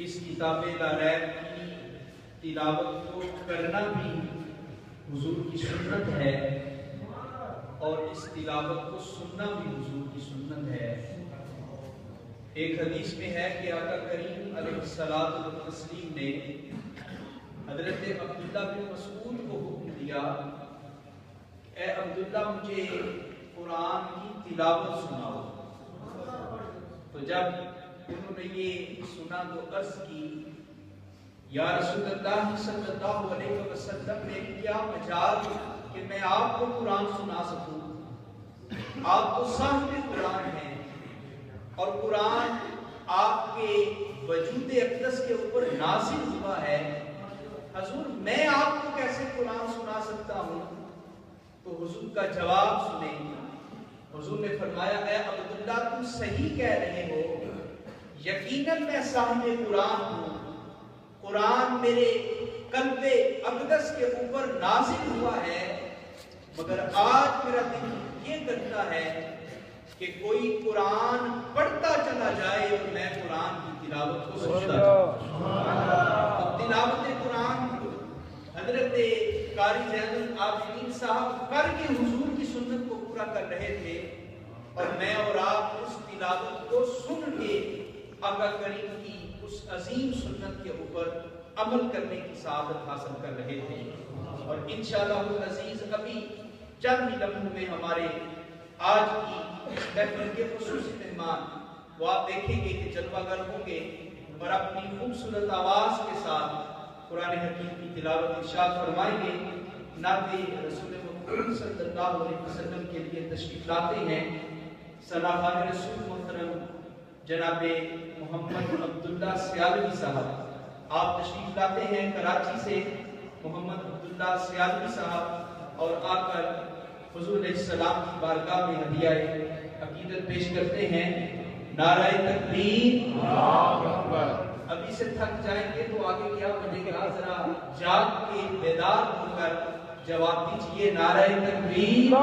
اس کتاب لا ریب کی تلاوت کو کرنا بھی حضور کی سنت ہے اور اس تلاوت کو سننا بھی حضور کی سنت ہے۔ ایک حدیث میں ہے کہ آقا کریم علیہ الصلوۃ والتسلیم نے حضرت عبداللہ بن مسعود کو حکم دیا، اے عبداللہ مجھے قرآن کی تلاوت سناؤ۔ تو جب انہوں نے یہ سنا تو عرض کی، یا رسول اللہ صلی اللہ علیہ وسلم نے کیا مجال کہ میں آپ کو قرآن سنا سکوں؟ آپ تو صاحب قرآن ہیں اور قرآن آپ کے وجود اقدس کے اوپر نازل ہوا ہے، حضور میں آپ کو کیسے قرآن سنا سکتا ہوں؟ تو حضور کا جواب سنیں۔ حضور نے فرمایا، اے عبداللہ تم صحیح کہہ رہے ہو، یقیناً میں صاحب قرآن ہوں، قرآن میرے قلب اقدس کے اوپر نازل ہوا ہے، مگر آج میرا دل یہ کرتا ہے کہ کوئی قرآن پڑھتا چلا جائے اور میں قرآن کی تلاوت کو سنتا جاؤں۔ تلاوت قرآن حضرت قاری زین العابدین صاحب کر کے حضور کی سنت کو پورا کر رہے تھے، اور میں اور آپ اس تلاوت کو سن کے آقا کریم کی اس عظیم سنت کے اوپر عمل کرنے کی سعادت حاصل کر رہے تھے۔ اور انشاءاللہ العزیز ابھی چند ہی لمحوں میں ہمارے آج کی محفل کے خصوصی مہمان وہ آپ دیکھیں گے کہ جلوہ گر ہوں گے اور اپنی خوبصورت آواز کے ساتھ قرآن حکیم کی تلاوت ارشاد فرمائیں گے۔ نعت رسول مکرم صلی اللہ علیہ وسلم کے لیے تشریف لاتے ہیں سلاخان رسول محترم جناب محمد عبداللہ سیالوی صاحب۔ آپ تشریف لاتے ہیں کراچی سے، محمد عبداللہ سیالوی صاحب، اور آ کر حضور علیہ السلام کی بارگاہ میں ہدیہ عقیدت پیش کرتے ہیں۔ نعرہ تکبیر، ابھی سے تھک جائیں گے تو آگے کیا بنے گا، ذرا جاگ کے بیدار ہو کر جواب دیجئے، نعرہ تکبیر،